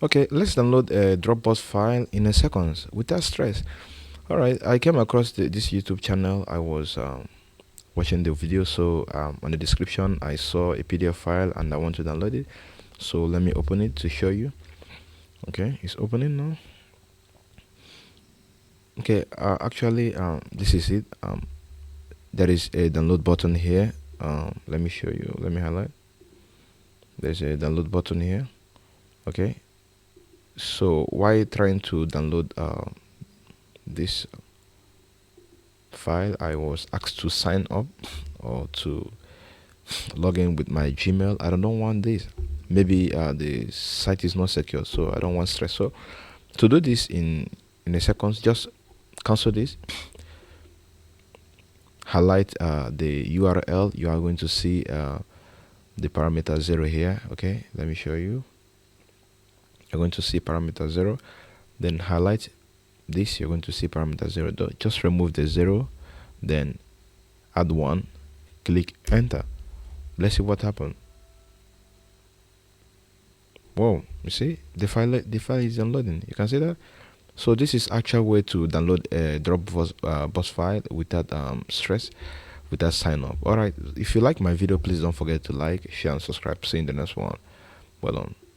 Okay, let's download a Dropbox file in a seconds without stress. All right, I came across this YouTube channel. I was watching the video, so on the description I saw a PDF file and I want to download it. So let me open it to show you. Okay, it's opening now. Okay, actually this is it. There is a download button here. Let me show you. Let me highlight. There's a download button here. Okay, so while trying to download this file, I was asked to sign up or to log in with my Gmail. I don't want this. Maybe the site is not secure, so I don't want stress. So to do this in a second, just cancel this. Highlight the URL. You are going to see the parameter 0 here. Okay, let me show you. You're going to see parameter 0. Then highlight this. You're going to see parameter 0. Just remove the 0, then add 1. Click enter. Let's see what happened. Whoa, you see the file is downloading. You can see that. So this is actual way to download a Dropbox file without stress, without sign up. All right, if you like my video, please don't forget to like, share and subscribe. See you in the next one. Well done.